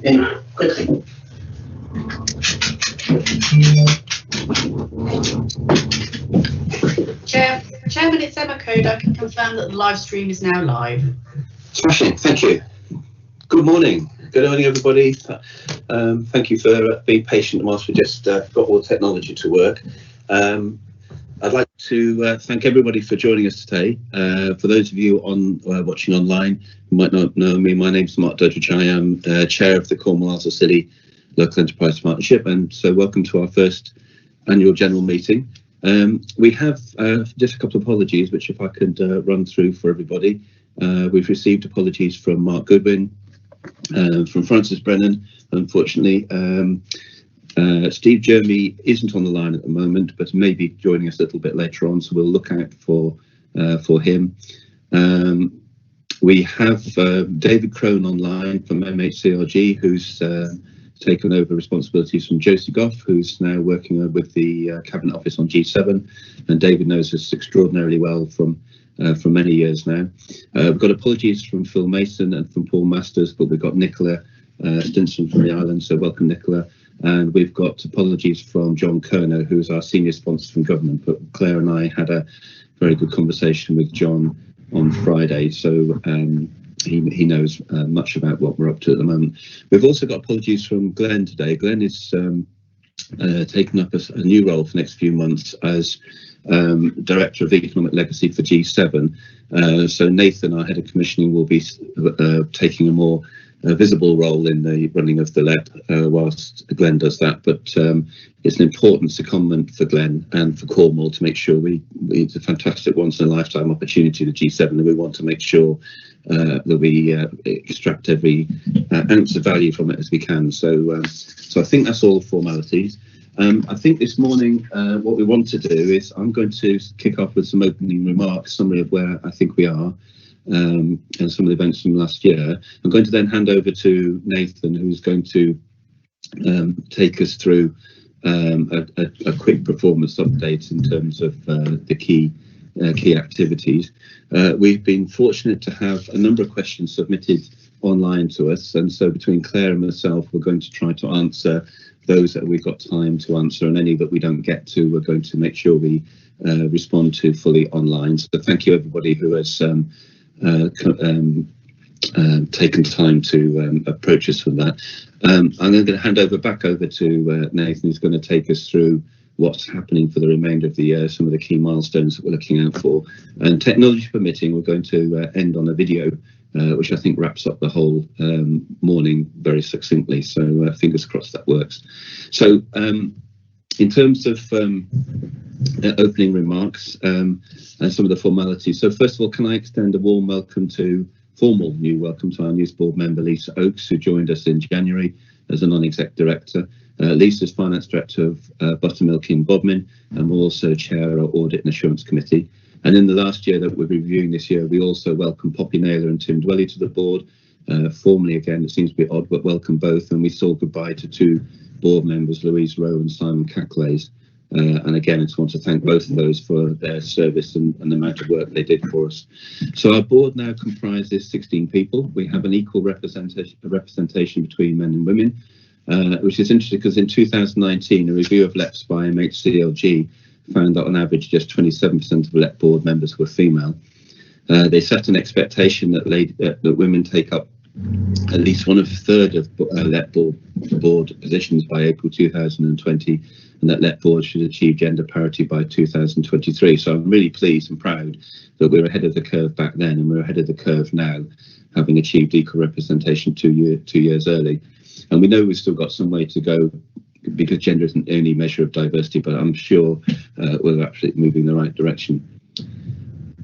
Okay, quickly. Chairman, it's Emma Code. I can confirm that the live stream is now live. Smashing, thank you. Good morning. Good morning, everybody. Thank you for being patient whilst we just got all the technology to work. I'd like to thank everybody for joining us today. For those of you watching online who might not know me, my name's Mark Dudridge. I am Chair of the Cornwall City Local Enterprise Partnership, and so welcome to our first annual general meeting. We have just a couple of apologies, which if I could run through for everybody. We've received apologies from Mark Goodwin, from Francis Brennan, unfortunately. Steve Jeremy isn't on the line at the moment, but may be joining us a little bit later on, so we'll look out for him. We have David Crone online from MHCRG, who's taken over responsibilities from Josie Goff, who's now working with the Cabinet Office on G7, and David knows us extraordinarily well from many years now. We've got apologies from Phil Mason and from Paul Masters, but we've got Nicola Stinson from the island, so welcome, Nicola. And we've got apologies from John Kerner, who's our senior sponsor from government, but Claire and I had a very good conversation with John on Friday, so he knows much about what we're up to at the moment. We've also got apologies from Glenn today. Glenn is taken up a new role for the next few months as Director of Economic Legacy for G7. So Nathan, our Head of Commissioning, will be taking a more visible role in the running of the LEP whilst Glenn does that. But it's an important secondment for Glenn and for Cornwall to make sure it's a fantastic once-in-a-lifetime opportunity, the G7, and we want to make sure that we extract every ounce of value from it as we can. So I think that's all the formalities. I think this morning what we want to do is I'm going to kick off with some opening remarks, summary of where I think we are, and some of the events from last year. I'm going to then hand over to Nathan, who's going to take us through a quick performance update in terms of the key activities. We've been fortunate to have a number of questions submitted online to us, and so between Claire and myself, we're going to try to answer those that we've got time to answer, and any that we don't get to, we're going to make sure we respond to fully online. So thank you everybody who has taken time to approach us with that. I'm going to hand back over to Nathan, who's going to take us through what's happening for the remainder of the year, some of the key milestones that we're looking out for. And technology permitting, we're going to end on a video, which I think wraps up the whole morning very succinctly. So fingers crossed that works. So in terms of opening remarks and some of the formalities. So first of all, can I extend a warm welcome formal new welcome to our news board member, Lisa Oakes, who joined us in January as a non-exec director. Lisa's finance director of Buttermilk in Bodmin, and will also chair our audit and assurance committee. And in the last year that we're reviewing this year, we also welcome Poppy Naylor and Tim Dwelly to the board. Formally, again, it seems to be odd, but welcome both. And we saw goodbye to two board members, Louise Rowe and Simon Cacklays. And again, I just want to thank both of those for their service and the amount of work they did for us. So our board now comprises 16 people. We have an equal representation between men and women, which is interesting because in 2019, a review of LEPs by MHCLG found that on average just 27% of LEP board members were female. They set an expectation that women take up at least one third of LEP board positions by April 2020, and that LEP board should achieve gender parity by 2023. So I'm really pleased and proud that we're ahead of the curve back then, and we're ahead of the curve now, having achieved equal representation 2 years early. And we know we've still got some way to go, because gender isn't the only measure of diversity, but I'm sure we're absolutely moving in the right direction.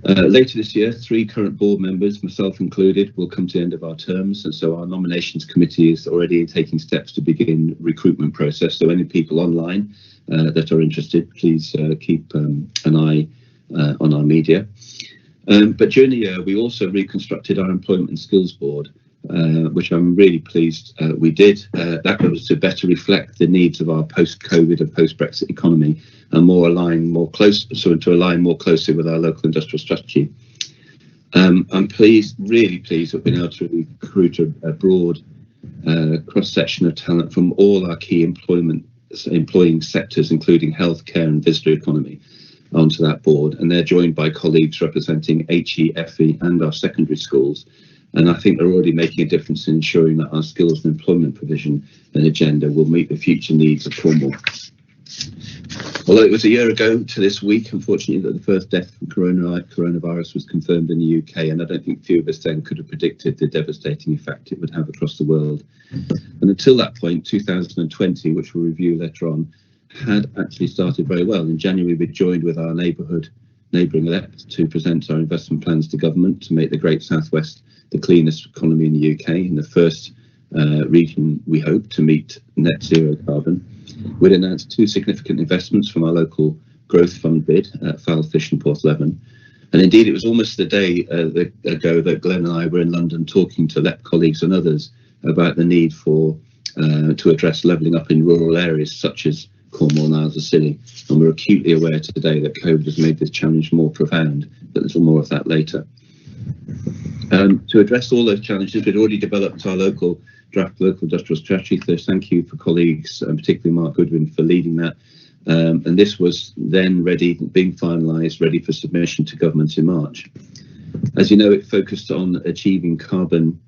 Later this year, 3 current board members, myself included, will come to the end of our terms, and so our nominations committee is already taking steps to begin recruitment process. So any people online that are interested, please keep an eye on our media. But during the year, we also reconstructed our employment and skills board, which I'm really pleased we did. That was to better reflect the needs of our post-COVID and post-Brexit economy, and to align more closely with our local industrial strategy. I'm really pleased that we've been able to recruit a broad cross-section of talent from all our key employing sectors, including healthcare and visitor economy, onto that board. And they're joined by colleagues representing HE, FE and our secondary schools. And I think they're already making a difference in ensuring that our skills and employment provision and agenda will meet the future needs of Cornwall. Although it was a year ago to this week, unfortunately, that the first death from coronavirus was confirmed in the UK, and I don't think few of us then could have predicted the devastating effect it would have across the world. And until that point, 2020, which we'll review later on, had actually started very well. In January, we joined with our neighbouring elect to present our investment plans to government to make the Great Southwest the cleanest economy in the UK, and the first region, we hope, to meet net zero carbon. We'd announced 2 significant investments from our local growth fund bid at Fowlfish and Porthleven. And indeed, it was almost a day ago that Glenn and I were in London talking to LEP colleagues and others about the need for to address levelling up in rural areas such as Cornwall and Isles of Scilly. And we're acutely aware today that COVID has made this challenge more profound, but there's more of that later. To address all those challenges, we'd already developed our draft local industrial strategy, so thank you for colleagues, and particularly Mark Goodwin, for leading that. And this was then being finalised, ready for submission to government in March. As you know, it focused on achieving carbon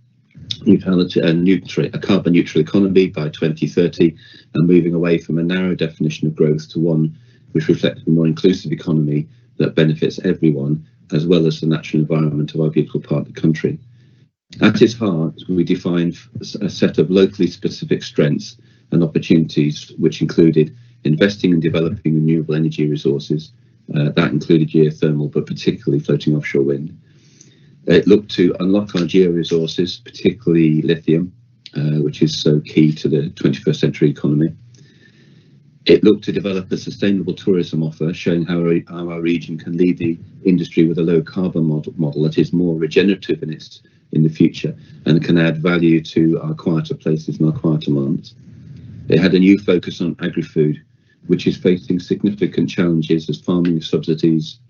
neutrality and a carbon neutral economy by 2030, and moving away from a narrow definition of growth to one which reflects a more inclusive economy that benefits everyone, as well as the natural environment of our beautiful part of the country. At its heart, we defined a set of locally specific strengths and opportunities, which included investing and developing renewable energy resources. That included geothermal, but particularly floating offshore wind. It looked to unlock our geo-resources, particularly lithium, which is so key to the 21st century economy. It looked to develop a sustainable tourism offer, showing how our region can lead the industry with a low carbon model that is more regenerative in the future and can add value to our quieter places and our quieter months. It had a new focus on agri-food, which is facing significant challenges as farming subsidies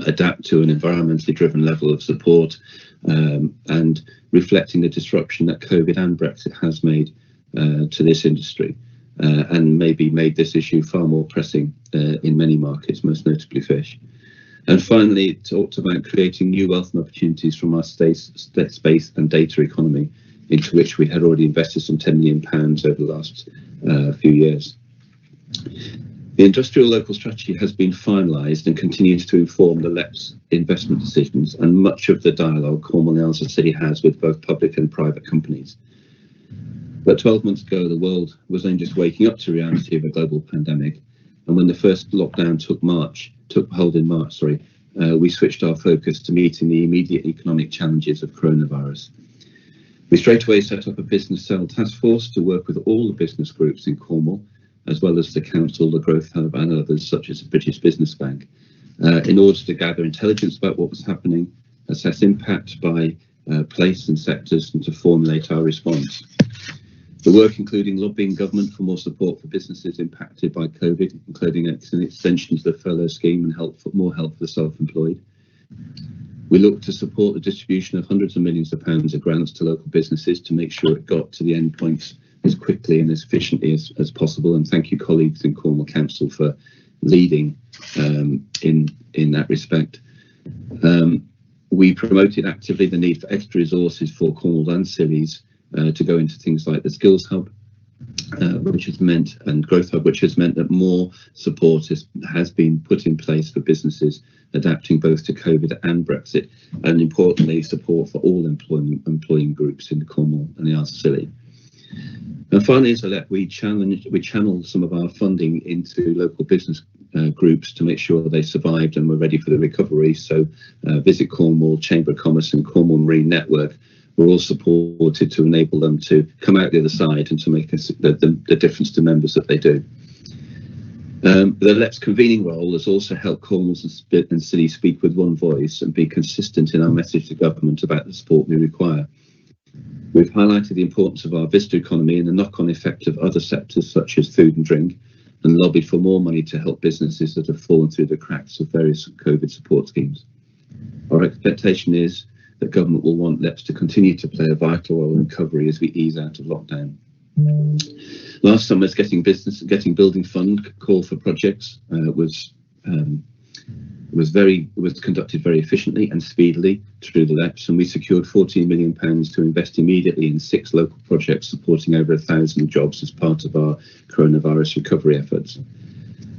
adapt to an environmentally driven level of support, and reflecting the disruption that COVID and Brexit has made to this industry. And maybe made this issue far more pressing in many markets, most notably fish. And finally, it talked about creating new wealth and opportunities from our space and data economy, into which we had already invested some £10 million over the last few years. The industrial local strategy has been finalised and continues to inform the LEP's investment decisions, and much of the dialogue Cornwall and Isles of Scilly has with both public and private companies. But 12 months ago, the world was only just waking up to the reality of a global pandemic. And when the first lockdown took hold in March, we switched our focus to meeting the immediate economic challenges of coronavirus. We straight away set up a business cell task force to work with all the business groups in Cornwall, as well as the council, the Growth Hub and others such as the British Business Bank, in order to gather intelligence about what was happening, assess impact by place and sectors, and to formulate our response. The work including lobbying government for more support for businesses impacted by COVID, including extensions of the furlough scheme and more help for the self-employed. We looked to support the distribution of hundreds of millions of pounds of grants to local businesses to make sure it got to the end points as quickly and as efficiently as possible. And thank you, colleagues in Cornwall Council, for leading in that respect. We promoted actively the need for extra resources for Cornwall and Scilly's to go into things like the Skills Hub, which has meant, and Growth Hub, which has meant that more support has been put in place for businesses adapting both to COVID and Brexit, and importantly, support for all employing groups in Cornwall and the Isles of Scilly. And finally, as a LEP, we channeled some of our funding into local business groups to make sure they survived and were ready for the recovery. So Visit Cornwall, Chamber of Commerce and Cornwall Marine Network were all supported to enable them to come out the other side and to make the difference to members that they do. The LEP's convening role has also helped Cornwall and Scilly speak with one voice and be consistent in our message to government about the support we require. We've highlighted the importance of our visitor economy and the knock-on effect of other sectors such as food and drink, and lobbied for more money to help businesses that have fallen through the cracks of various COVID support schemes. Our expectation is that government will want LEPs to continue to play a vital role in recovery as we ease out of lockdown. Last summer's Getting Building Fund call for projects was conducted very efficiently and speedily through the LEPs, and we secured £14 million to invest immediately in 6 local projects supporting over 1,000 jobs as part of our coronavirus recovery efforts.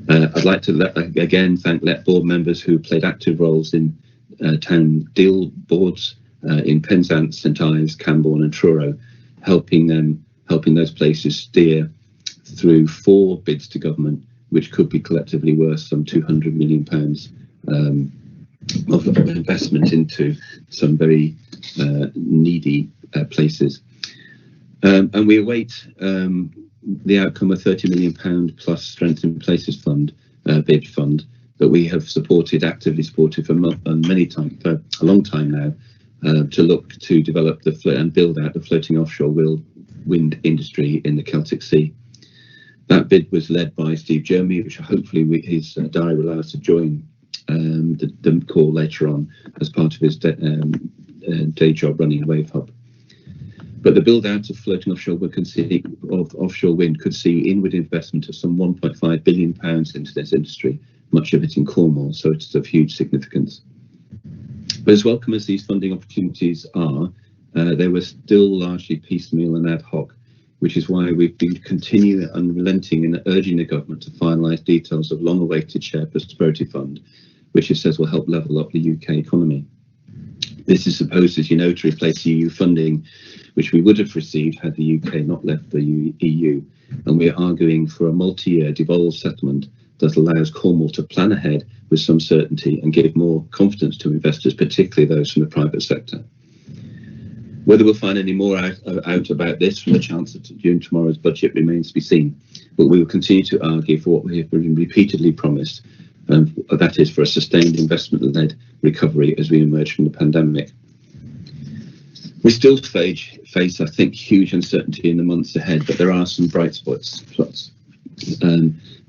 I'd like to again thank LEP board members who played active roles in town deal boards in Penzance, St Ives, Camborne and Truro, helping those places steer through 4 bids to government, which could be collectively worth some £200 million of investment into some very needy places. And we await the outcome of £30 million plus Strength in Places Fund bid fund that we have actively supported for a long time now, to look to develop and build out the floating offshore wind industry in the Celtic Sea. That bid was led by Steve Jeremy, which hopefully his diary will allow us to join the call later on as part of his day job running a wave hub. But the build out of floating offshore wind could see inward investment of some £1.5 billion into this industry, much of it in Cornwall, so it's of huge significance. But as welcome as these funding opportunities are, they were still largely piecemeal and ad hoc, which is why we've been continuing and unrelenting in urging the government to finalise details of long-awaited Shared Prosperity Fund, which it says will help level up the UK economy. This is supposed, as you know, to replace EU funding, which we would have received had the UK not left the EU, and we're arguing for a multi-year devolved settlement that allows Cornwall to plan ahead with some certainty and give more confidence to investors, particularly those from the private sector. Whether we'll find any more out about this from the Chancellor during tomorrow's budget remains to be seen, but we will continue to argue for what we have been repeatedly promised, and that is for a sustained investment-led recovery as we emerge from the pandemic. We still face, I think, huge uncertainty in the months ahead, but there are some bright spots.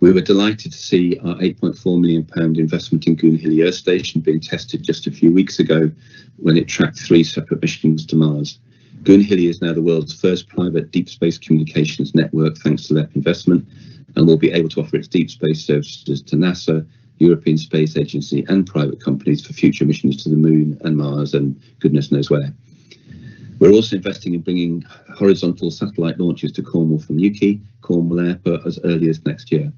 We were delighted to see our £8.4 million investment in Goonhilly Earth Station being tested just a few weeks ago when it tracked 3 separate missions to Mars. Goonhilly is now the world's first private deep space communications network thanks to LEP investment, and will be able to offer its deep space services to NASA, European Space Agency and private companies for future missions to the Moon and Mars and goodness knows where. We're also investing in bringing horizontal satellite launches to Cornwall from Newquay, Cornwall Airport as early as next year.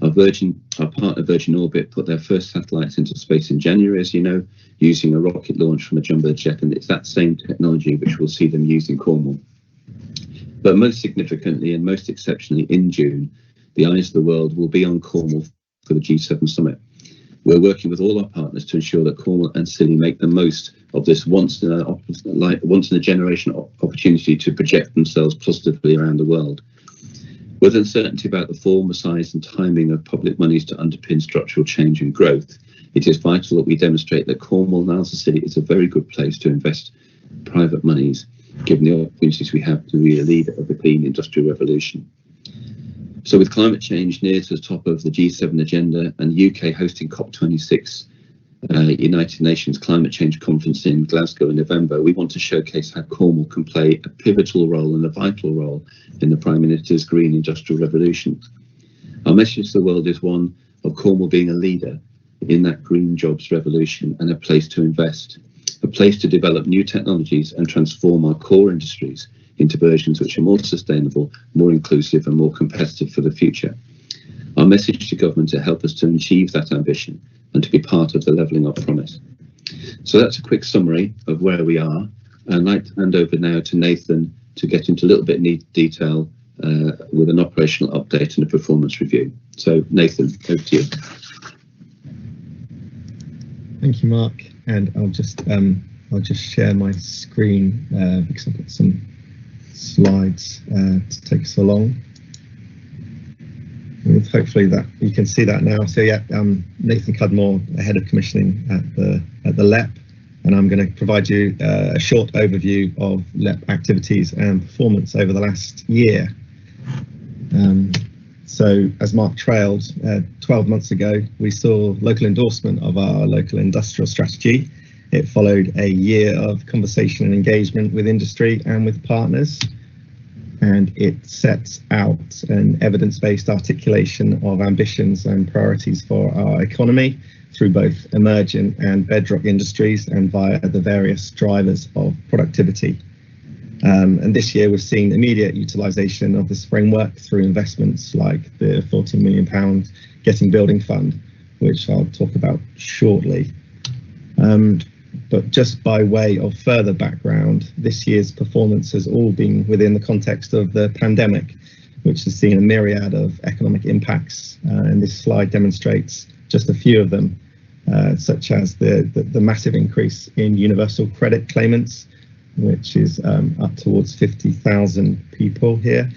Our partner Virgin Orbit put their first satellites into space in January, as you know, using a rocket launch from a jumbo jet, and it's that same technology which we'll see them use in Cornwall. But most significantly and most exceptionally, in June, the eyes of the world will be on Cornwall for the G7 summit. We're working with all our partners to ensure that Cornwall and Scilly make the most of this once in a generation opportunity to project themselves positively around the world. With uncertainty about the form, the size and timing of public monies to underpin structural change and growth, it is vital that we demonstrate that Cornwall and Scilly is a very good place to invest private monies, given the opportunities we have to be a leader of the clean industrial revolution. So with climate change near to the top of the G7 agenda and UK hosting COP26, United Nations Climate Change Conference in Glasgow in November, we want to showcase how Cornwall can play a pivotal role and a vital role in the Prime Minister's Green Industrial Revolution. Our message to the world is one of Cornwall being a leader in that green jobs revolution and a place to invest, a place to develop new technologies and transform our core industries into versions which are more sustainable, more inclusive and more competitive for the future. Our message to government to help us to achieve that ambition and to be part of the levelling up promise. So that's a quick summary of where we are. I'd like to hand over now to Nathan to get into a little bit of detail with an operational update and a performance review. So Nathan, over to you. Thank you, Mark. And I'll just share my screen because I've got some slides to take us along. And hopefully that you can see that now. So yeah, Nathan Cudmore, head of commissioning at the LEP, and I'm going to provide you a short overview of LEP activities and performance over the last year. So as Mark trailed, 12 months ago, we saw local endorsement of our local industrial strategy, It followed a year of conversation and engagement with industry and with partners, and it sets out an evidence-based articulation of ambitions and priorities for our economy through both emergent and bedrock industries and via the various drivers of productivity. And this year we've seen immediate utilisation of this framework through investments like the £14 million Getting Building Fund, which I'll talk about shortly. But just by way of further background, this year's performance has all been within the context of the pandemic, which has seen a myriad of economic impacts, and this slide demonstrates just a few of them, such as the massive increase in universal credit claimants, which is up towards 50,000 people here.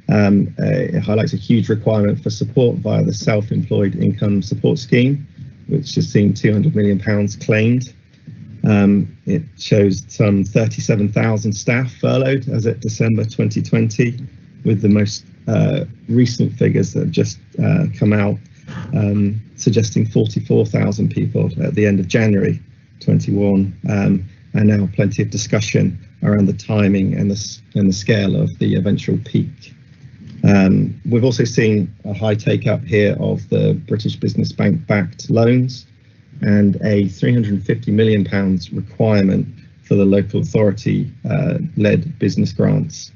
It highlights a huge requirement for support via the Self-Employed Income Support Scheme, which has seen £200 million claimed. It shows some 37,000 staff furloughed as at December 2020, with the most recent figures that have just come out suggesting 44,000 people at the end of January 21, and now plenty of discussion around the timing and the scale of the eventual peak. We've also seen a high take-up here of the British Business Bank-backed loans and a £350 million requirement for the local authority-led business grants.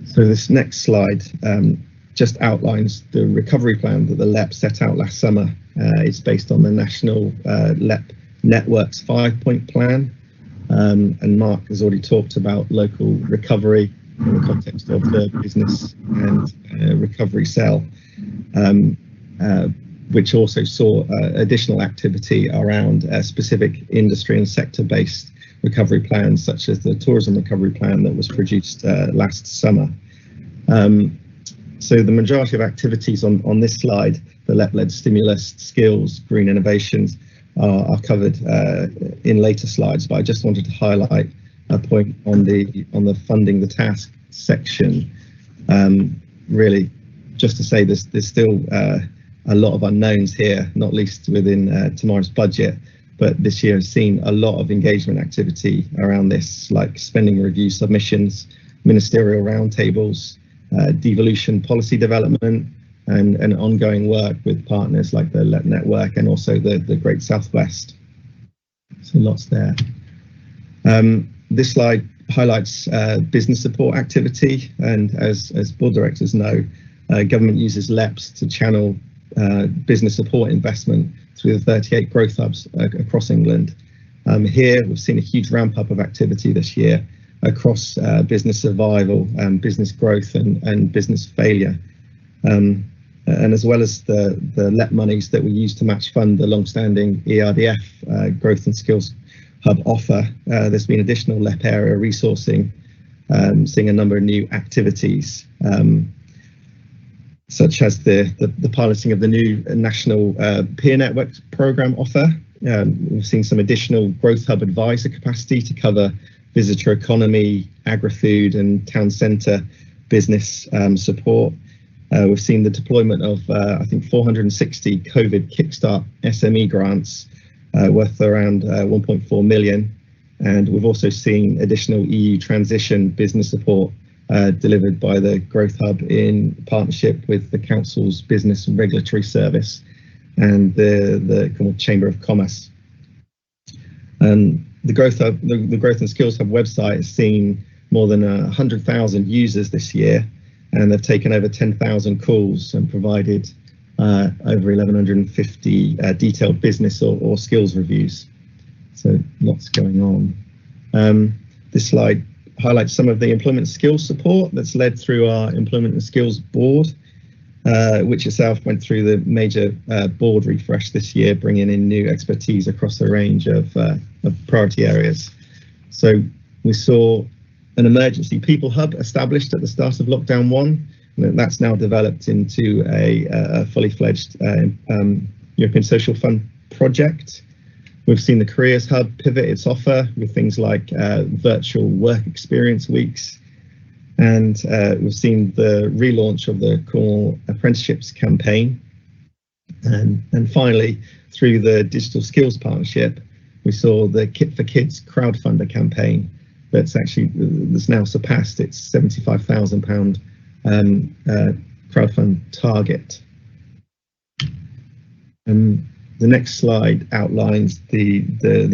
So this next slide just outlines the recovery plan that the LEP set out last summer. It's based on the National LEP Network's 5-point plan, and Mark has already talked about local recovery in the context of the business and recovery cell, which also saw additional activity around specific industry and sector-based recovery plans, such as the tourism recovery plan that was produced last summer. So the majority of activities on this slide, the LEP-led stimulus, skills, green innovations, are covered in later slides, but I just wanted to highlight a point on the funding the task section. Really, just to say there's still a lot of unknowns here, not least within tomorrow's budget, but this year has seen a lot of engagement activity around this, like spending review submissions, ministerial roundtables, devolution policy development, and ongoing work with partners like the LEP Network and also the Great Southwest. So lots there. This slide highlights business support activity, and as board directors know, government uses LEPs to channel business support investment through the 38 growth hubs across England. Here we've seen a huge ramp up of activity this year across business survival, business growth and business failure. And as well as the LEP monies that we use to match fund the long-standing ERDF Growth and Skills Hub offer, there's been additional LEP area resourcing, seeing a number of new activities, such as the piloting of the new national peer network program offer. We've seen some additional growth hub advisor capacity to cover visitor economy, agri-food and town centre business support. We've seen the deployment of, I think, 460 COVID Kickstart SME grants worth around 1.4 million. And we've also seen additional EU transition business support delivered by the Growth Hub in partnership with the Council's Business and Regulatory Service and the Cornwall Chamber of Commerce. The Growth Hub, the Growth and Skills Hub website has seen more than 100,000 users this year, and they've taken over 10,000 calls and provided over 1,150 detailed business or skills reviews. So lots going on. This slide highlights some of the employment skills support that's led through our Employment and Skills Board, which itself went through the major board refresh this year, bringing in new expertise across a range of priority areas. So we saw an emergency people hub established at the start of lockdown 1, and that's now developed into a fully fledged European Social Fund project. We've seen the Careers Hub pivot its offer with things like virtual work experience weeks, and we've seen the relaunch of the Cornwall Apprenticeships campaign. And finally, through the Digital Skills Partnership, we saw the Kit for Kids crowdfunder campaign that's now surpassed its £75,000 crowdfund target. The next slide outlines the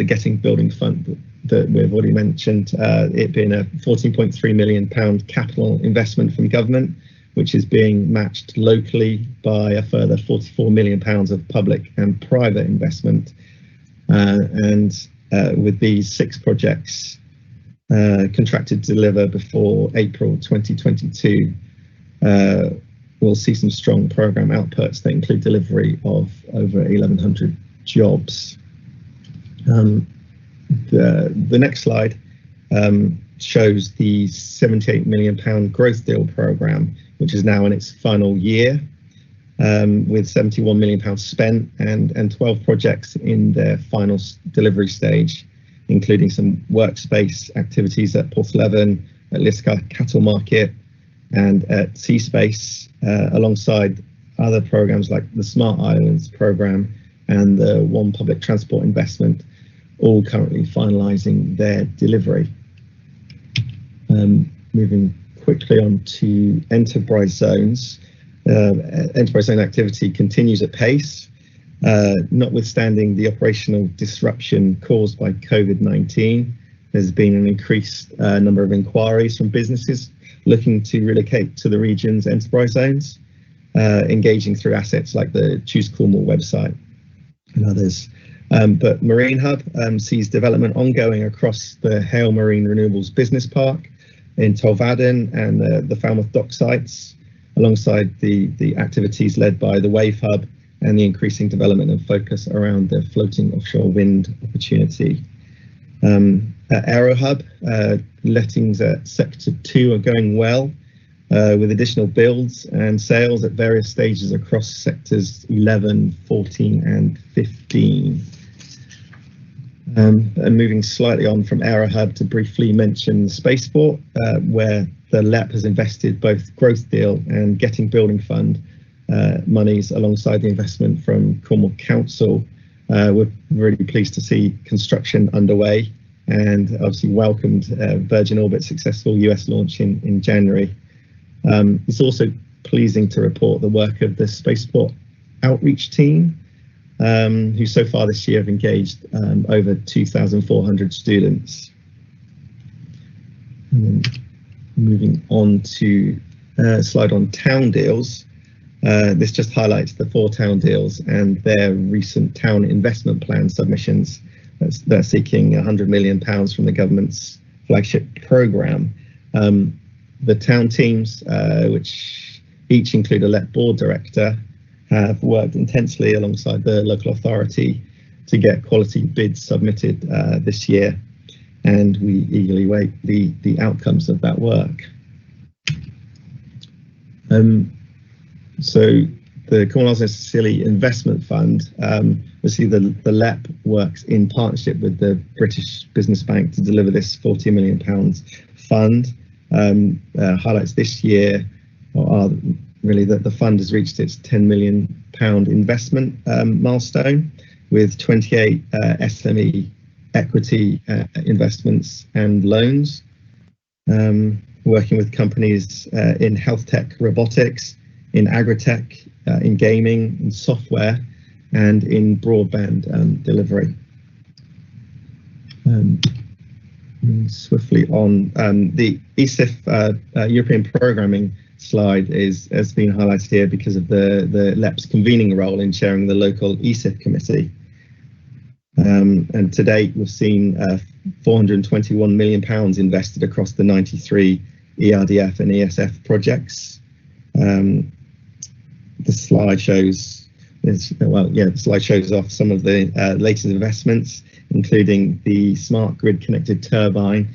Getting Building Fund that we've already mentioned, it being a £14.3 million capital investment from government, which is being matched locally by a further £44 million of public and private investment. With these 6 projects contracted to deliver before April 2022, we'll see some strong programme outputs that include delivery of over 1,100 jobs. The next slide shows the £78 million growth deal programme, which is now in its final year, with £71 million spent and 12 projects in their final delivery stage, including some workspace activities at Porthleven, at Liscar Cattle Market, and at Seaspace, alongside other programmes like the Smart Islands programme and the One Public Transport investment, all currently finalising their delivery. Moving quickly on to enterprise zones. Enterprise zone activity continues at pace, notwithstanding the operational disruption caused by COVID-19. There's been an increased number of inquiries from businesses looking to relocate to the region's enterprise zones, engaging through assets like the Choose Cornwall website and others. But Marine Hub sees development ongoing across the Hale Marine Renewables Business Park in Tolvaden and the Falmouth dock sites, alongside the activities led by the Wave Hub and the increasing development and focus around the floating offshore wind opportunity. At Aero Hub, lettings at Sector 2 are going well, with additional builds and sales at various stages across sectors 11, 14 and 15. And moving slightly on from Aero Hub to briefly mention Spaceport, where the LEP has invested both Growth Deal and Getting Building Fund monies alongside the investment from Cornwall Council. We're really pleased to see construction underway and obviously welcomed Virgin Orbit's successful US launch in January. It's also pleasing to report the work of the Spaceport outreach team, who so far this year have engaged over 2,400 students. And then moving on to a slide on town deals. This just highlights the 4 town deals and their recent town investment plan submissions. They're seeking £100 million from the government's flagship programme. The town teams, which each include a LEP board director, have worked intensely alongside the local authority to get quality bids submitted this year, and we eagerly wait the outcomes of that work. So the Cornwall and Scilly Investment Fund, obviously the LEP works in partnership with the British Business Bank to deliver this £40 million fund. Highlights this year are really that the fund has reached its £10 million investment milestone, with 28 SME equity investments and loans, working with companies in health tech, robotics, in agri-tech, in gaming, in software, and in broadband delivery. Swiftly on, the ESIF European programming slide has been highlighted here because of the LEP's convening role in chairing the local ESIF committee. And to date, we've seen £421 million invested across the 93 ERDF and ESF projects. The slide shows the slide shows off some of the latest investments, including the smart grid connected turbine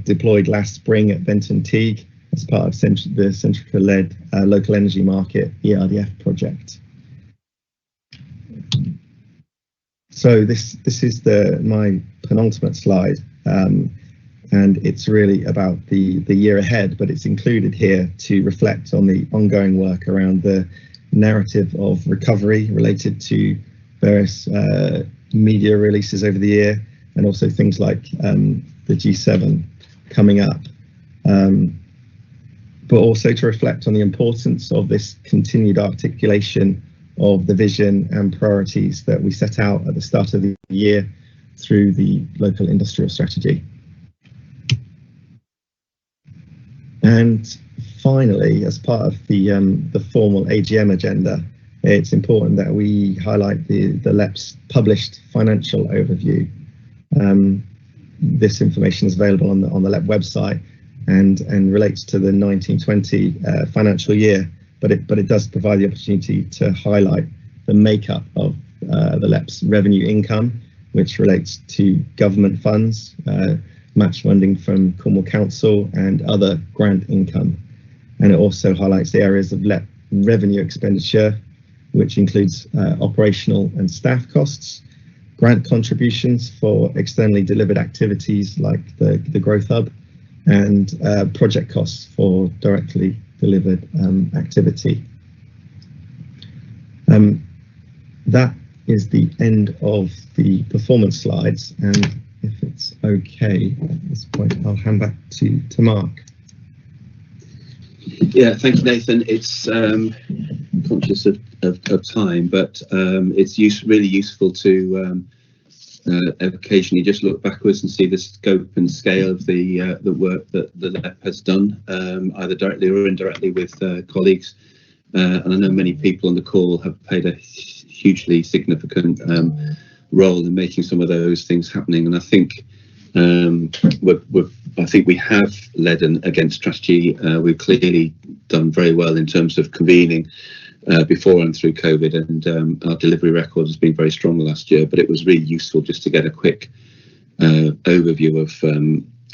deployed last spring at Benton Teague as part of the Centrica-led local energy market ERDF project. So this is my penultimate slide, and it's really about the year ahead, but it's included here to reflect on the ongoing work around the narrative of recovery related to various media releases over the year, and also things like the G7 coming up, but also to reflect on the importance of this continued articulation of the vision and priorities that we set out at the start of the year through the local industrial strategy. And finally, as part of the formal AGM agenda, it's important that we highlight the LEP's published financial overview. This information is available on the LEP website and relates to the 1920 financial year, but it does provide the opportunity to highlight the makeup of the LEP's revenue income, which relates to government funds, match funding from Cornwall Council and other grant income. And it also highlights the areas of LEP revenue expenditure, which includes operational and staff costs, grant contributions for externally delivered activities like the Growth Hub, and project costs for directly delivered activity. That is the end of the performance slides, and if it's okay at this point, I'll hand back to Mark. Yeah, thank you, Nathan. It's conscious of time, but it's really useful to occasionally just look backwards and see the scope and scale of the work that the LEP has done, either directly or indirectly with colleagues. And I know many people on the call have played a hugely significant role in making some of those things happening. And I think we have led against strategy. We've clearly done very well in terms of convening before and through COVID, and our delivery record has been very strong last year. But it was really useful just to get a quick overview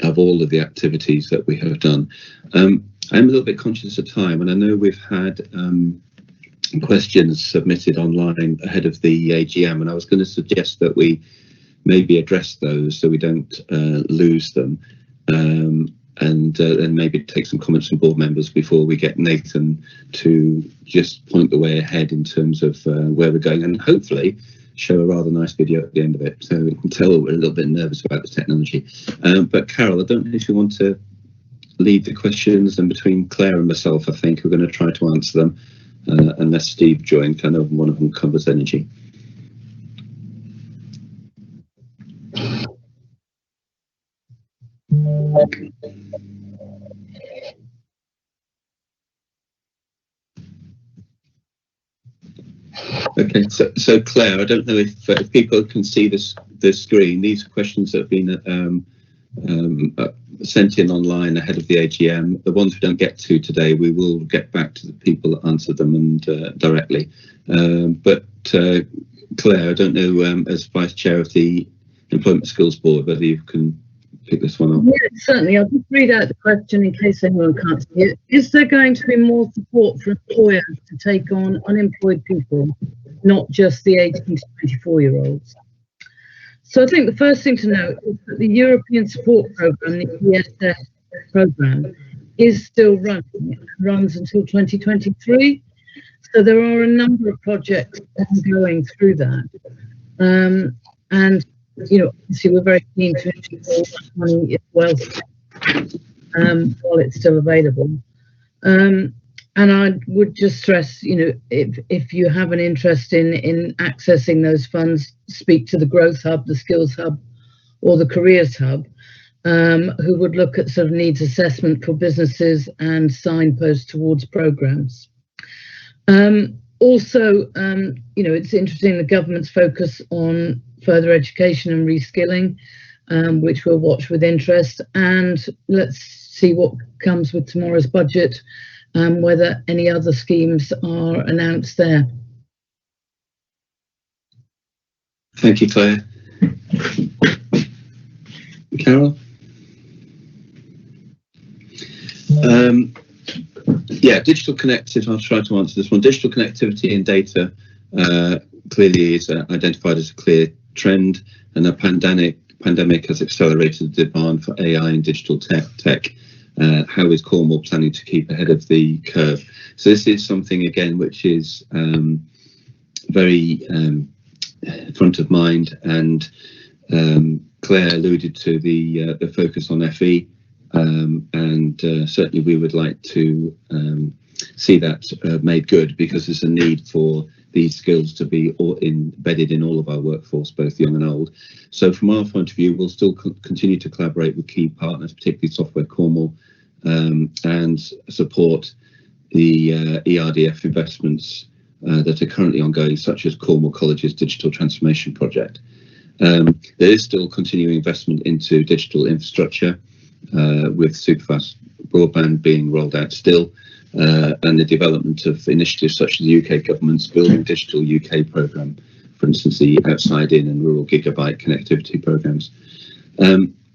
of all of the activities that we have done. I'm a little bit conscious of time, and I know we've had questions submitted online ahead of the AGM, and I was going to suggest that we maybe address those so we don't lose them, and maybe take some comments from board members before we get Nathan to just point the way ahead in terms of where we're going, and hopefully show a rather nice video at the end of it, so we can tell we're a little bit nervous about the technology. But Carol, I don't know if you want to lead the questions, and between Claire and myself, I think we're going to try to answer them, unless Steve joined. I know one of them covers energy. Okay, so Claire, I don't know if people can see the screen. These are questions that have been sent in online ahead of the AGM. The ones we don't get to today, we will get back to the people that answered them and directly. But Claire, I don't know, as Vice Chair of the Employment Skills Board, whether you can pick this one up. Yeah, certainly. I'll just read out the question in case anyone can't see it. Is there going to be more support for employers to take on unemployed people, not just the 18 to 24-year-olds? So I think the first thing to note is that the European Support Programme, the ESF programme, is still running. It runs until 2023. So there are a number of projects ongoing through that. And, you know, obviously we're very keen to ensure that money is well spent while it's still available. And I would just stress, you know, if you have an interest in accessing those funds, speak to the Growth Hub, the Skills Hub, or the Careers Hub, who would look at sort of needs assessment for businesses and signposts towards programs. Also, you know, it's interesting the government's focus on further education and reskilling, which we'll watch with interest. And let's see what comes with tomorrow's budget, whether any other schemes are announced there. Thank you, Claire. Carol? Yeah, digital connectivity, I'll try to answer this one. Digital connectivity and data clearly is identified as a clear trend, and the pandemic has accelerated the demand for AI and digital tech. how is Cornwall planning to keep ahead of the curve? So this is something, again, which is very front of mind, and Claire alluded to the focus on FE, and certainly we would like to see that made good, because there's a need for these skills to be embedded in all of our workforce, both young and old. So from our point of view, we'll still continue to collaborate with key partners, particularly Software Cornwall, and support the ERDF investments that are currently ongoing, such as Cornwall College's digital transformation project. There is still continuing investment into digital infrastructure, with superfast broadband being rolled out still, and the development of initiatives such as the UK government's Building Digital UK programme, for instance, the Outside In and Rural Gigabyte connectivity programmes.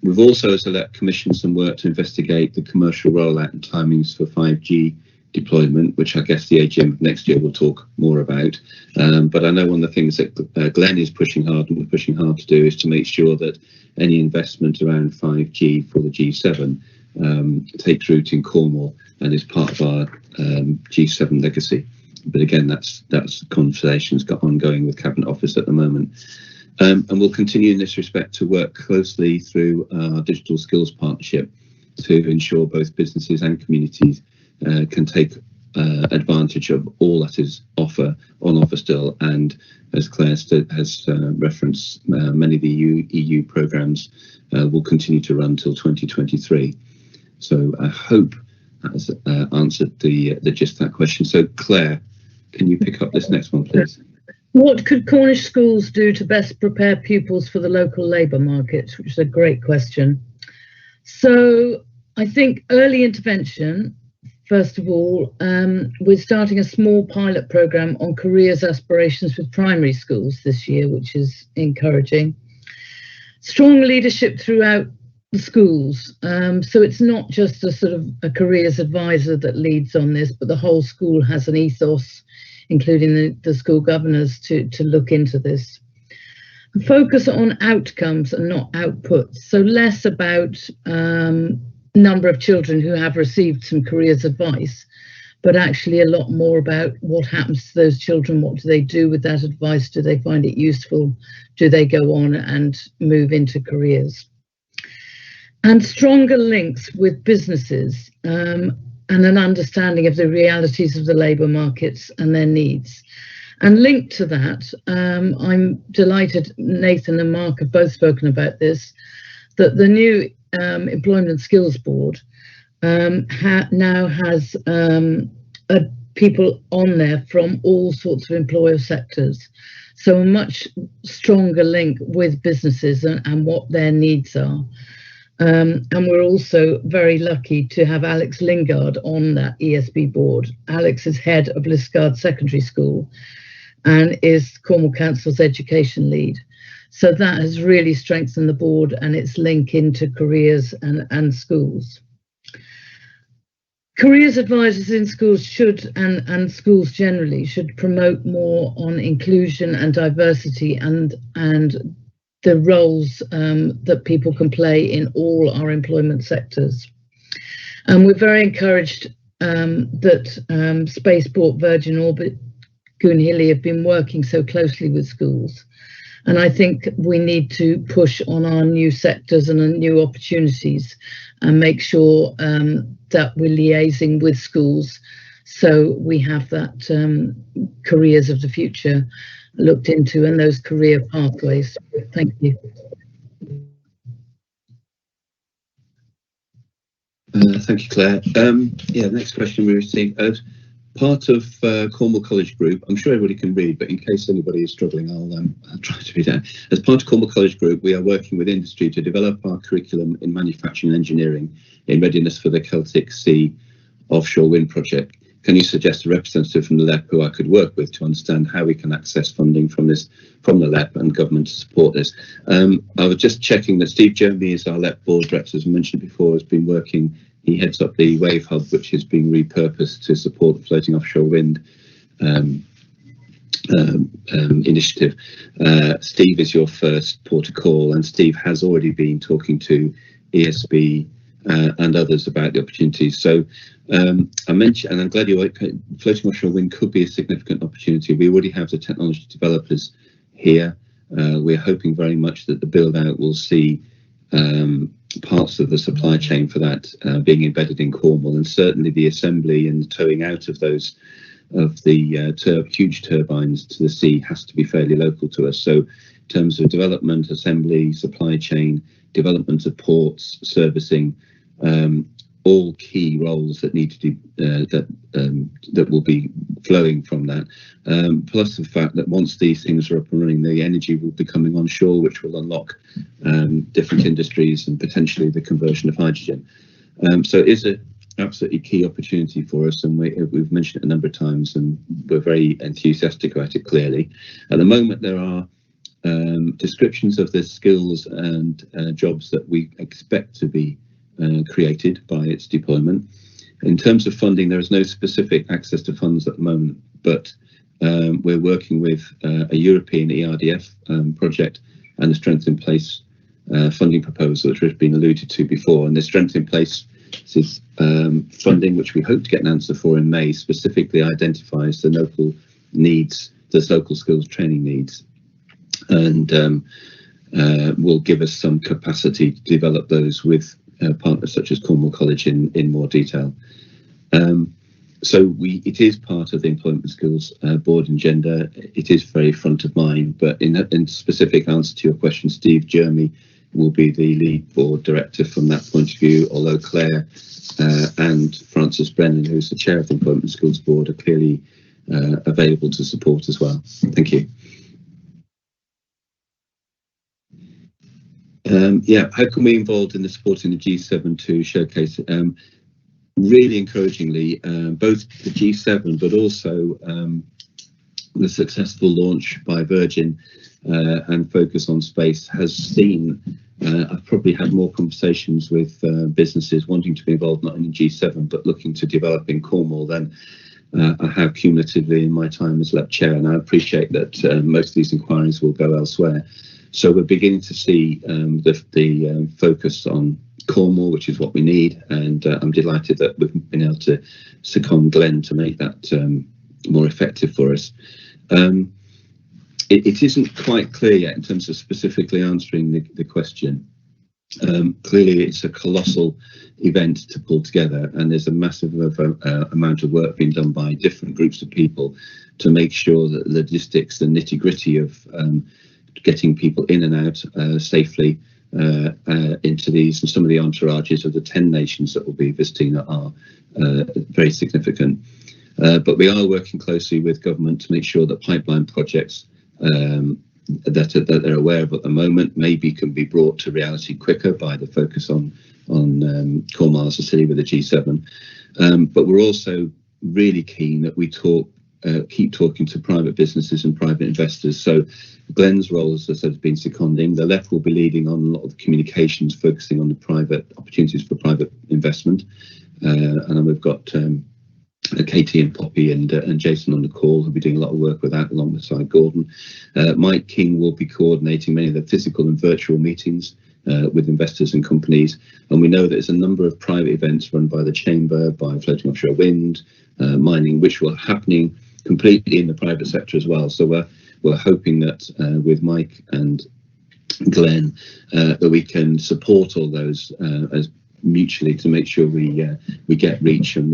We've also, as a LEP, commissioned some work to investigate the commercial rollout and timings for 5G deployment, which I guess the AGM of next year will talk more about. But I know one of the things that Glenn is pushing hard, and we're pushing hard to do, is to make sure that any investment around 5G for the G7 takes root in Cornwall and is part of our G7 legacy. But again, that's conversations got ongoing with Cabinet Office at the moment. And we'll continue in this respect to work closely through our digital skills partnership to ensure both businesses and communities can take advantage of all that is on offer still. And as Claire has referenced, many of the EU programmes will continue to run till 2023. So I hope that has answered the gist of that question. So Claire, can you pick up this next one, please? What could Cornish schools do to best prepare pupils for the local labour market? Which is a great question. So I think early intervention, first of all, we're starting a small pilot programme on careers aspirations with primary schools this year, which is encouraging. Strong leadership throughout the schools. So it's not just a sort of a careers advisor that leads on this, but the whole school has an ethos, including the school governors, to look into this. Focus on outcomes and not outputs. So less about number of children who have received some careers advice, but actually a lot more about what happens to those children. What do they do with that advice? Do they find it useful? Do they go on and move into careers? And stronger links with businesses, and an understanding of the realities of the labour markets and their needs. And linked to that, I'm delighted Nathan and Mark have both spoken about this, that the new Employment Skills Board now has people on there from all sorts of employer sectors. So a much stronger link with businesses and what their needs are. And we're also very lucky to have Alex Lingard on that ESB board. Alex is head of Liscard Secondary School and is Cornwall Council's education lead. So that has really strengthened the board and its link into careers and schools. Careers advisors in schools should, and schools generally, should promote more on inclusion and diversity and the roles that people can play in all our employment sectors. And we're very encouraged that Spaceport, Virgin Orbit, Goonhilly have been working so closely with schools. And I think we need to push on our new sectors and new opportunities and make sure that we're liaising with schools so we have that careers of the future looked into and those career pathways. Thank you. Thank you, Claire. Yeah, next question we received. As part of Cornwall College Group, I'm sure everybody can read, but in case anybody is struggling, I'll try to read out. As part of Cornwall College Group, we are working with industry to develop our curriculum in manufacturing and engineering in readiness for the Celtic Sea offshore wind project. Can you suggest a representative from the LEP who I could work with to understand how we can access funding from the LEP and government to support this? I was just checking that Steve Jeremy is our LEP board director, as I mentioned before, has been working. He heads up the Wave Hub, which is being repurposed to support the floating offshore wind initiative. Steve is your first port of call, and Steve has already been talking to ESB and others about the opportunities. So I mentioned, and I'm glad you're right, floating offshore wind could be a significant opportunity. We already have the technology developers here. We're hoping very much that the build out will see parts of the supply chain for that being embedded in Cornwall, and certainly the assembly and the towing out of those huge turbines to the sea has to be fairly local to us. So in terms of development, assembly, supply chain, development of ports, servicing, all key roles that need to be that will be flowing from that. Plus the fact that once these things are up and running, the energy will be coming onshore, which will unlock different industries and potentially the conversion of hydrogen. So it is an absolutely key opportunity for us, and we've mentioned it a number of times, and we're very enthusiastic about it. Clearly, at the moment there are descriptions of the skills and jobs that we expect to be created by its deployment. In terms of funding, there is no specific access to funds at the moment, but we're working with a European ERDF project and the Strength in Place funding proposal, which has been alluded to before. And the Strength in Place is funding, which we hope to get an answer for in May, specifically identifies the local needs, the local skills training needs, and will give us some capacity to develop those with partners such as Cornwall College in more detail. So it is part of the Employment Skills Board agenda. It is very front of mind, but in specific answer to your question, Steve Jeremy will be the lead board director from that point of view, although Claire and Francis Brennan, who's the chair of the Employment Skills Board, are clearly available to support as well. Thank you. How can we be involved in the supporting the G7 to showcase? Really encouragingly, both the G7 but also the successful launch by Virgin and Focus on Space has seen, I've probably had more conversations with businesses wanting to be involved not only in G7 but looking to develop in Cornwall than I have cumulatively in my time as LEP chair, and I appreciate that most of these inquiries will go elsewhere. So we're beginning to see the focus on Cornwall, which is what we need, and I'm delighted that we've been able to second Glenn to make that more effective for us. It isn't quite clear yet in terms of specifically answering the question. Clearly, it's a colossal event to pull together, and there's a massive amount of work being done by different groups of people to make sure that the logistics, the nitty-gritty of getting people in and out safely into these, and some of the entourages of the 10 nations that will be visiting are very significant. But we are working closely with government to make sure that pipeline projects that they're aware of at the moment maybe can be brought to reality quicker by the focus on Cornwall as a city with the G7. But we're also really keen that we keep talking to private businesses and private investors. So Glenn's role, as I said, has been seconding. The left will be leading on a lot of the communications, focusing on the private opportunities for private investment. And then we've got Katie and Poppy and Jason on the call, who'll be doing a lot of work with that alongside Gordon. Mike King will be coordinating many of the physical and virtual meetings with investors and companies. And we know that there's a number of private events run by the Chamber, by Floating Offshore Wind, mining, which were happening completely in the private sector as well. So we're hoping that with Mike and Glenn that we can support all those as mutually to make sure we get reach and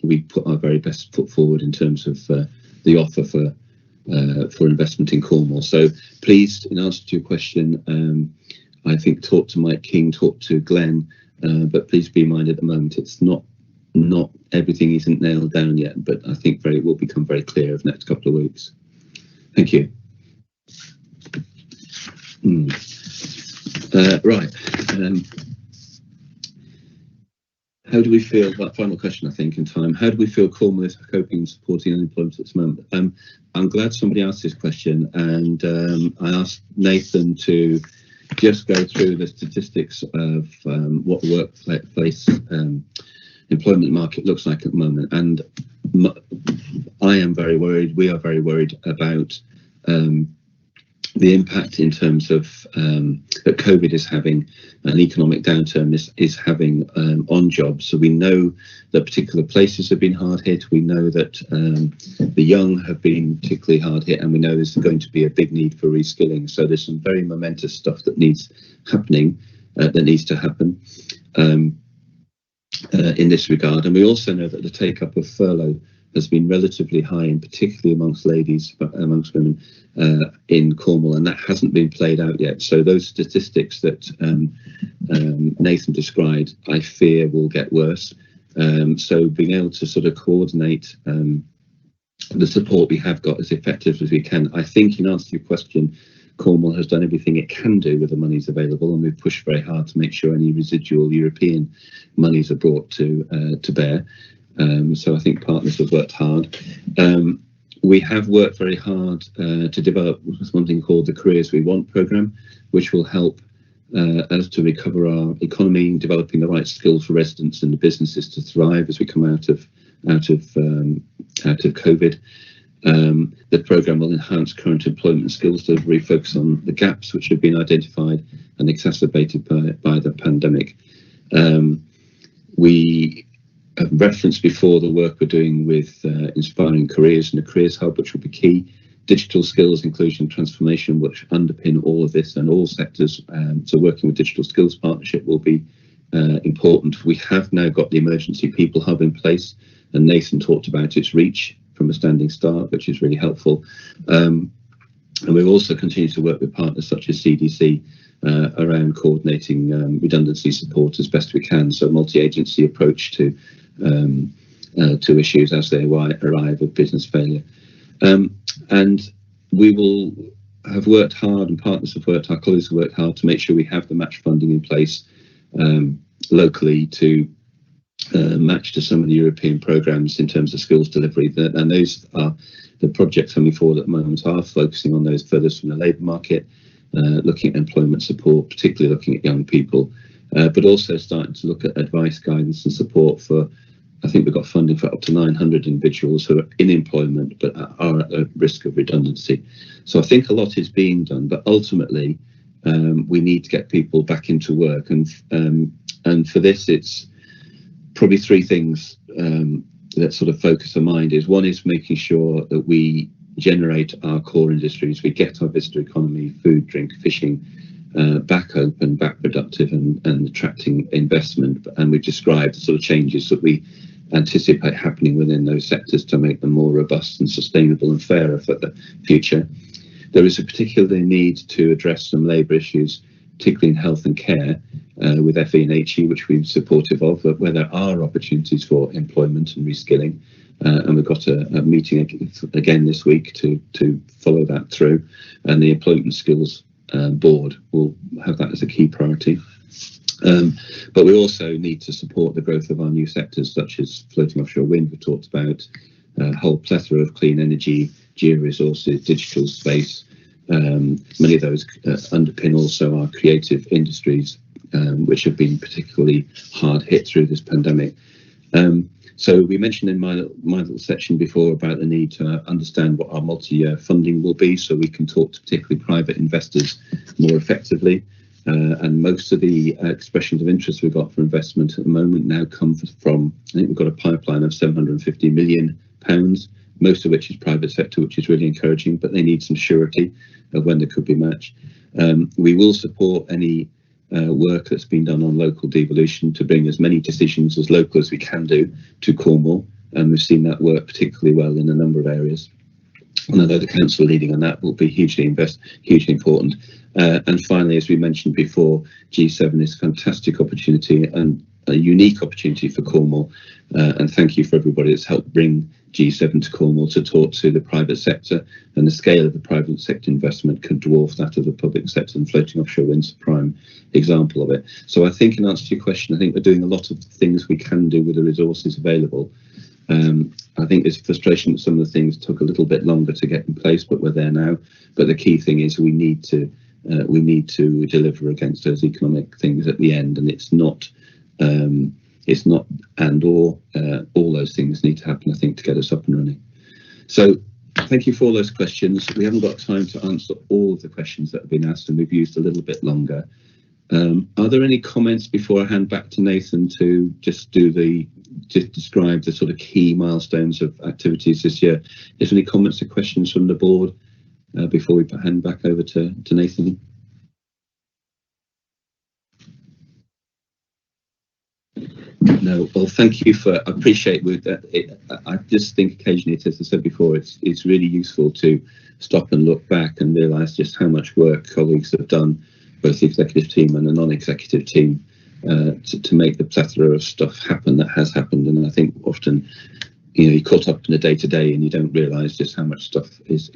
we put our very best foot forward in terms of the offer for investment in Cornwall. So please, in answer to your question, I think talk to Mike King, talk to Glenn, but please be in mind at the moment it's not everything isn't nailed down yet, but I think it will become very clear over the next couple of weeks. Thank you. Right. How do we feel, that final question I think in time, how do we feel Cornwall is coping and supporting unemployment at this moment? I'm glad somebody asked this question, and I asked Nathan to just go through the statistics of what the workplace employment market looks like at the moment. And I am very worried, we are very worried about the impact in terms of that COVID is having, an economic downturn is having on jobs. So we know that particular places have been hard hit. We know that the young have been particularly hard hit, and we know there's going to be a big need for reskilling. So there's some very momentous stuff that needs happening, that needs to happen in this regard. And we also know that the take-up of furlough has been relatively high, and particularly amongst ladies, amongst women in Cornwall, and that hasn't been played out yet. So those statistics that Nathan described, I fear will get worse. So being able to sort of coordinate the support we have got as effective as we can. I think, in answer to your question, Cornwall has done everything it can do with the monies available, and we've pushed very hard to make sure any residual European monies are brought to bear. So I think partners have worked hard. We have worked very hard to develop something called the Careers We Want programme, which will help us to recover our economy, developing the right skills for residents and the businesses to thrive as we come out of COVID. The programme will enhance current employment skills to refocus on the gaps which have been identified and exacerbated by the pandemic. We have referenced before the work we're doing with Inspiring Careers and the Careers Hub, which will be key. Digital skills, inclusion, transformation, which underpin all of this and all sectors. So working with Digital Skills Partnership will be important. We have now got the Emergency People Hub in place, and Nathan talked about its reach from a standing start, which is really helpful. And we've also continued to work with partners such as CDC around coordinating redundancy support as best we can. So multi-agency approach to issues as they arrive of business failure. And we will have worked hard, and partners have worked hard, colleagues have worked hard to make sure we have the match funding in place locally to match to some of the European programmes in terms of skills delivery. And those are the projects coming forward at the moment are focusing on those furthest from the labour market, looking at employment support, particularly looking at young people, but also starting to look at advice, guidance and support for, I think we've got funding for up to 900 individuals who are in employment but are at risk of redundancy. So I think a lot is being done, but ultimately we need to get people back into work. And for this, it's probably three things that sort of focus our mind. One is making sure that we generate our core industries, we get our visitor economy, food, drink, fishing back open, back productive and attracting investment. And we've described the sort of changes that we anticipate happening within those sectors to make them more robust and sustainable and fairer for the future. There is a particular need to address some labour issues, particularly in health and care, with FE and HE, which we're supportive of, where there are opportunities for employment and reskilling. And we've got a meeting again this week to follow that through. And the Employment Skills Board will have that as a key priority. But we also need to support the growth of our new sectors, such as floating offshore wind, we talked about, a whole plethora of clean energy, geo-resources, digital space. Many of those underpin also our creative industries, which have been particularly hard hit through this pandemic. So we mentioned in my little section before about the need to understand what our multi-year funding will be, so we can talk to particularly private investors more effectively. And most of the expressions of interest we've got for investment at the moment now come from, I think we've got a pipeline of £750 million, most of which is private sector, which is really encouraging, but they need some surety of when there could be match. We will support any work that's been done on local devolution to bring as many decisions as local as we can do to Cornwall, and we've seen that work particularly well in a number of areas. And although the council leading on that will be hugely important. And finally, as we mentioned before, G7 is a fantastic opportunity and a unique opportunity for Cornwall. And thank you for everybody that's helped bring G7 to Cornwall to talk to the private sector, and the scale of the private sector investment can dwarf that of the public sector, and floating offshore wind's a prime example of it. So I think, in answer to your question, I think we're doing a lot of things we can do with the resources available. I think there's frustration that some of the things took a little bit longer to get in place, but we're there now. But the key thing is we need to deliver against those economic things at the end, and it's not and or all those things need to happen, I think, to get us up and running. So Thank you for all those questions. We haven't got time to answer all of the questions that have been asked, and we've used a little bit longer. Are there any comments before I hand back to Nathan to just describe the sort of key milestones of activities this year? Is there any comments or questions from the board before we hand back over to Nathan? No, well, thank you I appreciate it. I just think occasionally, as I said before, it's really useful to stop and look back and realise just how much work colleagues have done, both the executive team and the non-executive team, to make the plethora of stuff happen that has happened. And I think often, you're caught up in the day-to-day and you don't realise just how much stuff is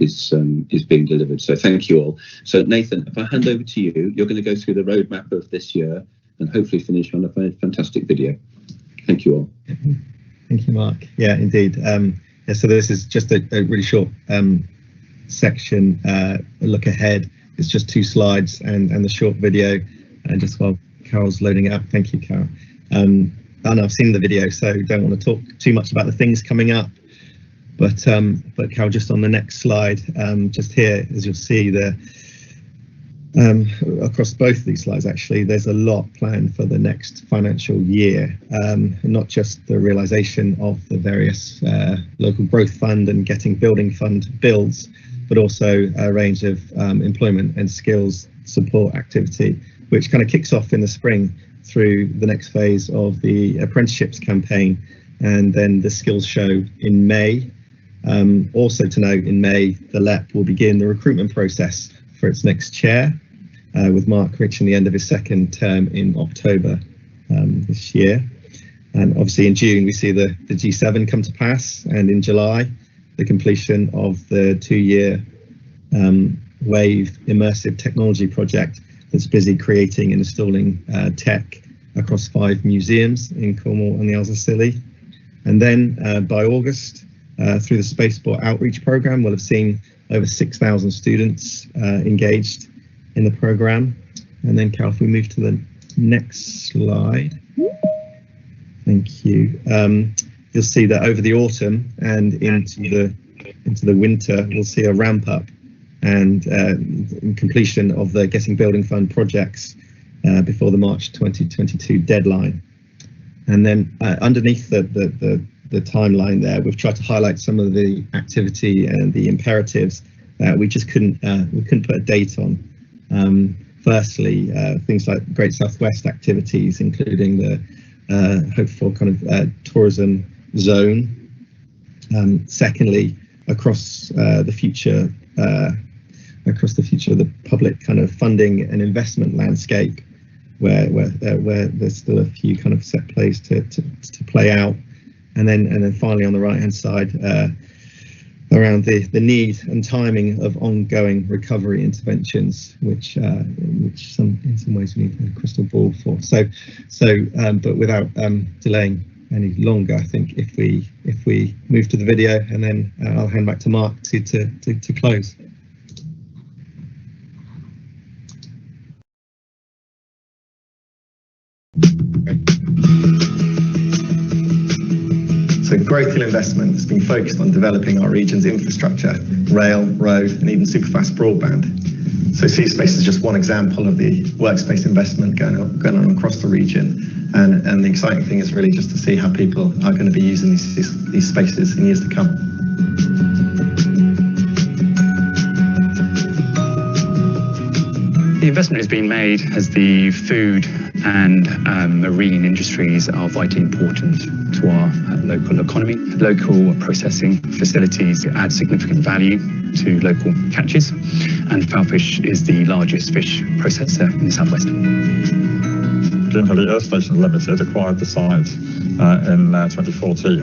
being delivered. So thank you all. So Nathan, if I hand over to you, you're going to go through the roadmap of this year and hopefully finish on a fantastic video. Thank you all. Thank you, Mark. Yeah, indeed. So this is just a really short section, a look ahead. It's just 2 slides and the short video. And just while Carol's loading it up, thank you, Carol. And I've seen the video, so don't want to talk too much about the things coming up. But Carol, just on the next slide, just here, as you'll see there, across both of these slides, actually, there's a lot planned for the next financial year, not just the realisation of the various local growth fund and getting building fund builds, but also a range of employment and skills support activity, which kind of kicks off in the spring through the next phase of the apprenticeships campaign, and then the skills show in May. Also to note, in May, the LEP will begin the recruitment process for its next chair, with Mark reaching the end of his second term in October this year. And obviously in June, we see the G7 come to pass, and in July, the completion of the 2-year WAVE immersive technology project that's busy creating and installing tech across 5 museums in Cornwall and the Isles of Scilly. And then by August, through the Spaceport Outreach Programme, we'll have seen over 6,000 students engaged in the programme. And then, Carol, if we move to the next slide. Thank you. You'll see that over the autumn and into the winter, we'll see a ramp up and completion of the Getting Building Fund projects before the March 2022 deadline. And then underneath the timeline there, we've tried to highlight some of the activity and the imperatives that we just couldn't put a date on. Firstly, things like Great Southwest activities, including the hoped for kind of tourism zone. Secondly, across the future of the public kind of funding and investment landscape, where there's still a few kind of set plays to play out, and then finally on the right hand side, around the need and timing of ongoing recovery interventions, which in some ways we need a crystal ball for. But without delaying any longer, I think if we move to the video, and then I'll hand back to Mark to close. So growth and investment has been focused on developing our region's infrastructure, rail, road, and even superfast broadband. So C-Space is just one example of the workspace investment going on across the region. And the exciting thing is really just to see how people are going to be using these spaces in years to come. The investment is being made as the food and marine industries are vitally important to our local economy. Local processing facilities add significant value to local catches, and Pupils is the largest fish processor in the southwest. Air Station Limited acquired the site in 2014,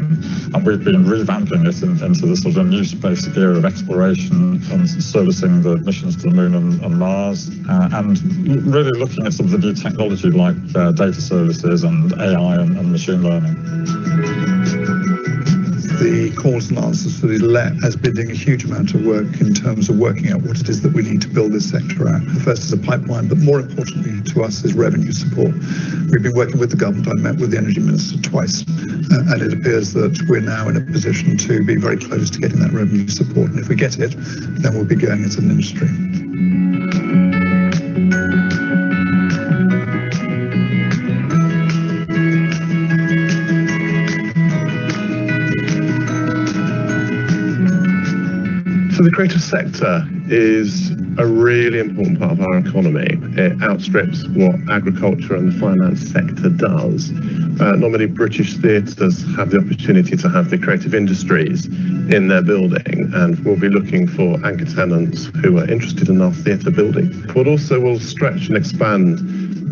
and we've been revamping it into this sort of new space era of exploration and servicing the missions to the Moon and Mars, and really looking at some of the new technology like data services and AI and machine learning. The the calls and answers for the LEP has been doing a huge amount of work in terms of working out what it is that we need to build this sector out. First as a pipeline, but more importantly to us is revenue support. We've been working with the government. I met with the Energy Minister twice, and it appears that we're now in a position to be very close to getting that revenue support. And if we get it, then we'll be going as an industry. So the creative sector is a really important part of our economy. It outstrips what agriculture and the finance sector does. Not many British theatres have the opportunity to have the creative industries in their building, and we'll be looking for anchor tenants who are interested in our theatre building. But also we'll stretch and expand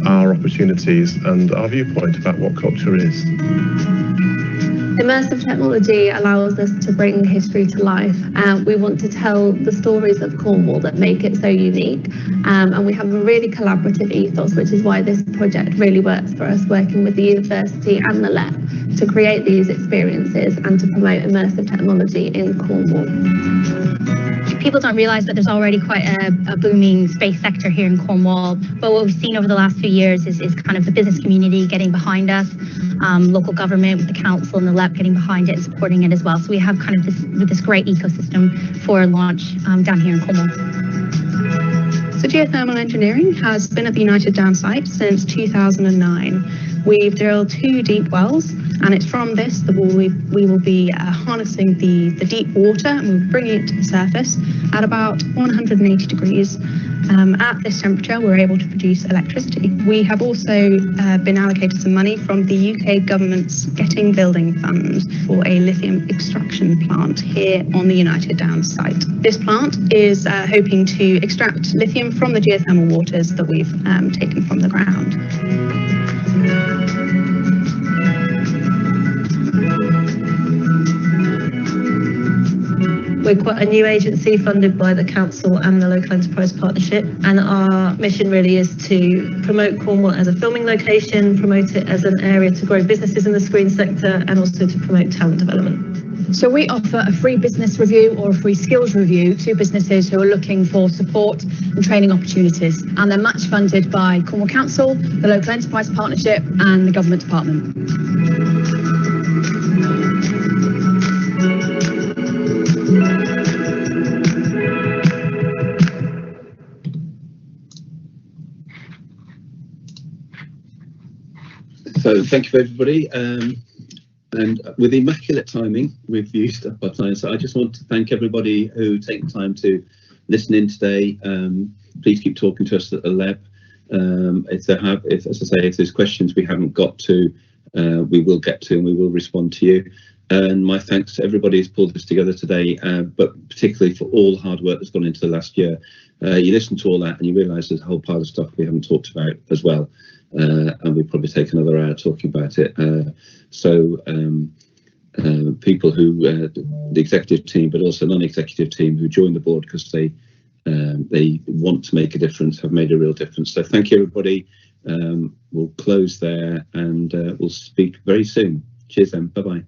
our opportunities and our viewpoint about what culture is. Immersive technology allows us to bring history to life. We want to tell the stories of Cornwall that make it so unique. And we have a really collaborative ethos, which is why this project really works for us, working with the university and the LEP to create these experiences and to promote immersive technology in Cornwall. People don't realise that there's already quite a booming space sector here in Cornwall, but what we've seen over the last few years is kind of the business community getting behind us, local government with the council and the LEP getting behind it and supporting it as well. So we have kind of this great ecosystem for launch down here in Cornwall. So Geothermal Engineering has been at the United Downs site since 2009. We've drilled 2 deep wells, and it's from this that we will be harnessing the deep water, and we'll bring it to the surface at about 180 degrees. At this temperature, we're able to produce electricity. We have also been allocated some money from the UK government's Getting Building Fund for a lithium extraction plant here on the United Downs site. This plant is hoping to extract lithium from the geothermal waters that we've taken from the ground. We're quite a new agency funded by the council and the local enterprise partnership, and our mission really is to promote Cornwall as a filming location, promote it as an area to grow businesses in the screen sector, and also to promote talent development. So we offer a free business review or a free skills review to businesses who are looking for support and training opportunities, and they're match funded by Cornwall Council, the local enterprise partnership and the government department. So thank you for everybody, and with immaculate timing, we've used up our time. So I just want to thank everybody who take the time to listen in today. Please keep talking to us at the LEP. As I say, if there's questions we haven't got to, we will get to and we will respond to you. And my thanks to everybody who's pulled this together today, but particularly for all the hard work that's gone into the last year. You listen to all that and you realise there's a whole pile of stuff we haven't talked about as well. And we'll probably take another hour talking about it. People who, the executive team, but also non-executive team who join the board because they want to make a difference, have made a real difference. So thank you, everybody. We'll close there and we'll speak very soon. Cheers then. Bye-bye.